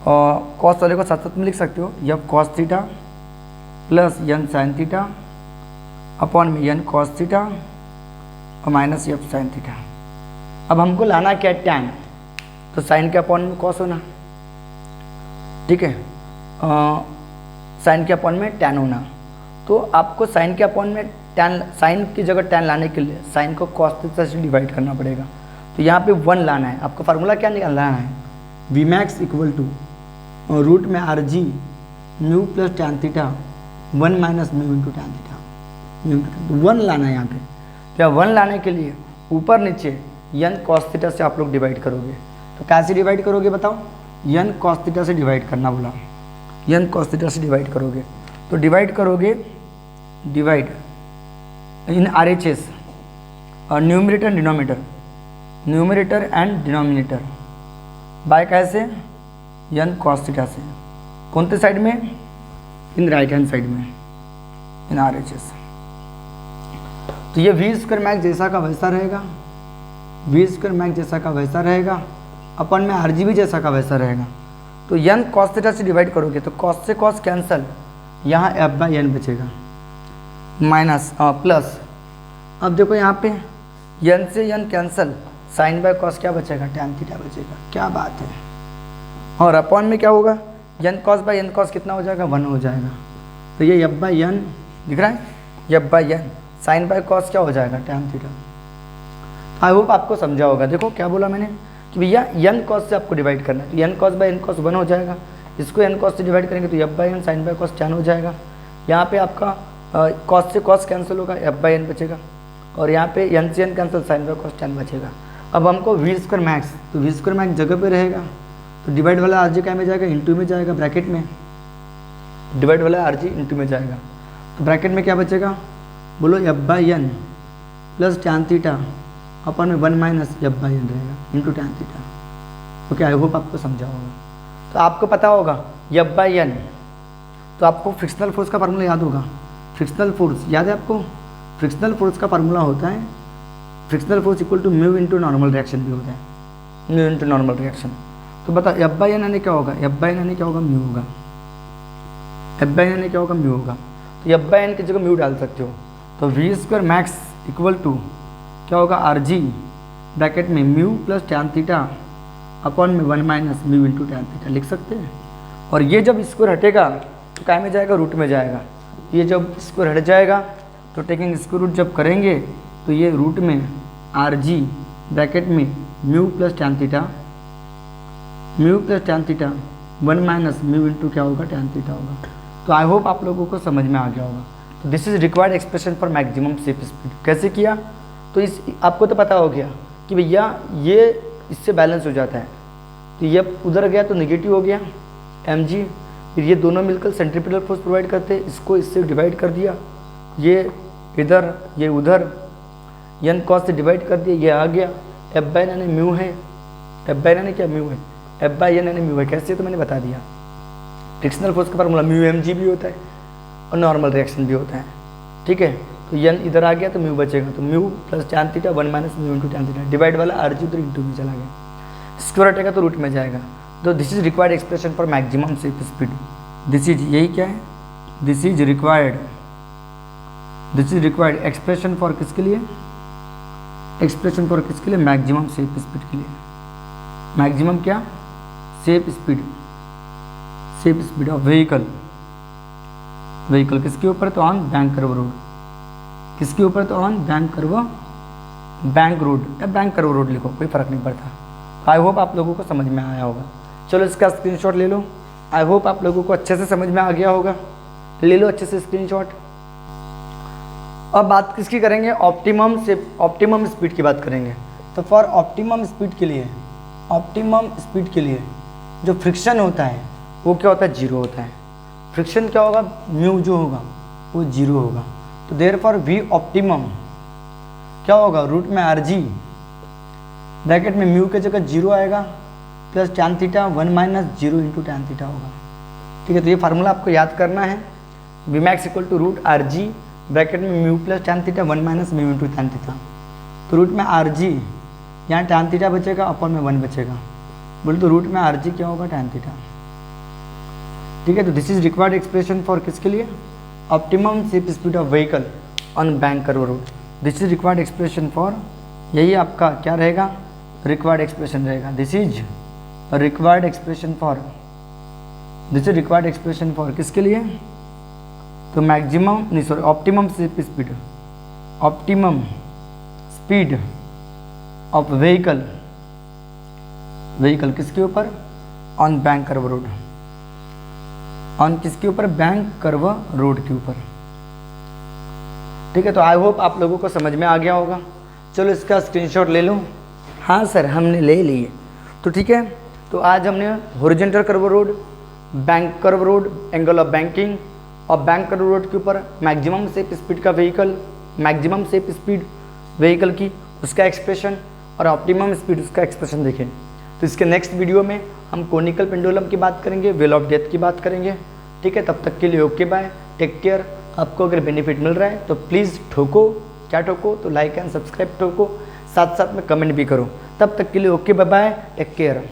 और कॉस वाले को साथ साथ में लिख सकते हो, f cos theta plus n sine theta upon में एन कॉस थीटा और माइनस एफ साइन थीटा। अब हमको लाना क्या है टैन, तो साइन के अपॉन में कॉस होना, ठीक है, साइन के अपॉन में टैन होना। तो आपको साइन के अपॉन में टैन, साइन की जगह टैन लाने के लिए साइन को कॉस थीटा से डिवाइड करना पड़ेगा। तो यहाँ पे 1 लाना है, आपको फार्मूला क्या निकालना है, v max equal to root में R g mu plus tan theta 1 minus mu into tan theta, mu into 1 लाना है यहाँ पे। तो 1 लाने के लिए ऊपर नीचे n cos थीटा से आप लोग डिवाइड करोगे। तो कैसे डिवाइड करोगे बताओ? n cos थीटा से डिवाइड करना बोला, n cos थीटा से डिवाइड करोगे। तो डिवाइड करोगे, डिवाइड इन RHS और numerator and denominator, numerator and denominator by कैसे? n cos थीटा से। कौन से साइड में? इन राइट हैंड साइड में, इन RHS। तो ये वी स्क्वायर मैक्स जैसा का वैसा रहेगा, वी स्क्वायर मैक्स जैसा का वैसा रहेगा, अपन में RG भी जैसा का वैसा रहेगा। तो n cos थीटा से डिवाइड करोगे तो cos से cos कैंसल, यहाँ f बाई n बचेगा माइनस प्लस। अब देखो यहाँ पे n से n cancel, sine by cos क्या बचेगा? tan थीटा बचेगा। क्या बात है। और अपॉन में क्या होगा? n cos by n cos कितना हो जाएगा? 1 हो जाएगा। तो ये f बाई n दिख रहा है, f by n sine by cos क्या हो जाएगा? tan theta. आई होप आपको समझा होगा। देखो क्या बोला मैंने कि भैया n cos से आपको डिवाइड करना है, तो n cos by n cos 1 हो जाएगा। इसको n cos से डिवाइड करेंगे तो f by n sine by cos tan हो जाएगा। यहाँ पे आपका cos से cos कैंसिल होगा, f बाई n बचेगा। और यहाँ पे n से n cancel, sine by cos tan बचेगा। अब हमको वी स्क्वायर मैक्स, तो वी स्क्वायर मैक्स जगह पे रहेगा, तो डिवाइड वाला RG क्या में जाएगा? इंटू में जाएगा, ब्रैकेट में डिवाइड वाला RG इंटू में जाएगा। तो ब्रैकेट में क्या बचेगा? बोलो f by n plus tan theta upon में 1 माइनस f बाई n रहेगा into tan theta. Okay, I hope आपको समझा होगा। तो आपको पता होगा f बाई n, तो आपको फ्रिक्शनल फोर्स का फार्मूला याद होगा। फ्रिक्शनल फोर्स याद है आपको? फ्रिक्शनल फोर्स का फार्मूला होता है frictional force equal to mu into normal reaction भी होता है, म्यू इंटू नॉर्मल रिएक्शन। तो बता f बाई n यानी क्या होगा? f बाई n यानी क्या होगा? म्यू होगा। f बाई n यानी क्या होगा? म्यू होगा। तो f बाई n की जगह म्यू डाल सकते हो। तो we square max equal to क्या होगा? RG ब्रैकेट में mu plus tan theta upon में 1 minus mu into tan theta लिख सकते हैं। और ये जब स्क्वायर हटेगा तो काय में जाएगा? रूट में जाएगा। ये जब स्क्वायर हट जाएगा तो टेकिंग स्क्वायर रूट जब करेंगे तो ये रूट में RG ब्रैकेट में mu plus tan theta, mu plus tan theta 1 minus mu into क्या होगा? टैन थीटा होगा। तो आई होप आप लोगों को समझ में आ गया होगा। तो this is required expression for maximum shape speed. कैसे किया? तो इस आपको तो पता हो गया कि भैया ये इससे बैलेंस हो जाता है, तो ये उधर गया तो नेगेटिव हो गया mg, फिर ये दोनों मिलकर सेंट्रीपिटल फोर्स प्रोवाइड करते हैं, इसको इससे डिवाइड कर दिया, ये इधर ये उधर, n cos से डिवाइड कर दिया, ये आ गया f बाई n म्यू है, f बाई n क्या? म्यू है, f बाई n म्यू है। कैसे? तो मैंने बता दिया, फ्रिक्शनल फोर्स का फार्मूला म्यू mg भी होता है और नॉर्मल रिएक्शन भी होता है। ठीक है, तो n इधर आ गया तो म्यू बचेगा, तो mu plus tan theta 1 minus mu into tan theta, divide वाला RG उधर इंटू में चला गया, स्क्वायर हटेगा तो रूट में जाएगा। तो this is required expression for maximum shape speed. This is यही क्या है? This is required, this is required expression for किसके लिए? एक्सप्रेशन फॉर किसके लिए? मैक्सिमम शेप स्पीड के लिए। मैक्सिमम क्या? Shape speed, shape speed of vehicle. Vehicle किसके ऊपर? तो ऑन बैंक कर्व रोड। किसके ऊपर? तो on bank curve, bank road या बैंक कर्व रोड लिखो, कोई फर्क नहीं पड़ता। आई होप आप लोगों को समझ में आया होगा। चलो इसका स्क्रीनशॉट ले लो। आई होप आप लोगों को अच्छे से समझ में आ गया होगा। ले लो अच्छे से स्क्रीनशॉट। अब बात किसकी करेंगे? ऑप्टिमम से ऑप्टिमम स्पीड की बात करेंगे। तो फॉर ऑप्टिमम स्पीड के लिए, ऑप्टिमम स्पीड के लिए जो फ्रिक्शन होता है वो क्या होता है? जीरो होता है। फ्रिक्शन क्या होगा? म्यू जो होगा वो जीरो होगा। तो देयरफॉर वी ऑप्टिमम क्या होगा? रूट में RG ब्रैकेट में म्यू के जगह जीरो आएगा plus tan theta 1 minus zero into tan theta होगा। ठीक है, तो ये फार्मूला आपको याद करना है। V max equal to root RG bracket में mu plus tan theta 1 minus mu into tan theta. तो रूट में RG, यहाँ टैन थीटा बचेगा, अपॉन में 1 बचेगा। बोले तो रूट में RG क्या होगा? Tan theta. ठीक है, तो this is required expression for किसके लिए? Optimum shape speed of vehicle on bank curve road. This is required expression for, यही आपका क्या रहेगा? रिक्वायर्ड एक्सप्रेशन रहेगा। This is required expression for, this is required expression for किसके लिए? तो मैक्सिमम नहीं sorry optimum shape speed, optimum speed of vehicle, vehicle किसके ऊपर? On bank curve road, on किसके ऊपर, बैंक कर्व रोड के ऊपर। ठीक है, तो आई होप आप लोगों को समझ में आ गया होगा। चलो इसका स्क्रीनशॉट ले लूँ। हाँ सर हमने ले लिए। तो ठीक है, तो आज हमने horizontal curve road, bank curve road, angle of banking और बैंक कर्व रोड के ऊपर मैक्सिमम सेफ स्पीड का vehicle, maximum safe speed vehicle की उसका एक्सप्रेशन और ऑप्टिमम स्पीड उसका एक्सप्रेशन देखें। तो इसके नेक्स्ट वीडियो में हम कोनिकल पेंडुलम की बात करेंगे, व्हील ऑफ डेथ की बात करेंगे। ठीक है, तब तक के लिए ओके बाय, टेक केयर। आपको अगर बेनिफिट मिल रहा है तो प्लीज़ ठोको, क्या ठोको तो लाइक एंड सब्सक्राइब ठोको, साथ साथ में कमेंट भी करो। तब तक के लिए okay bye bye, take care.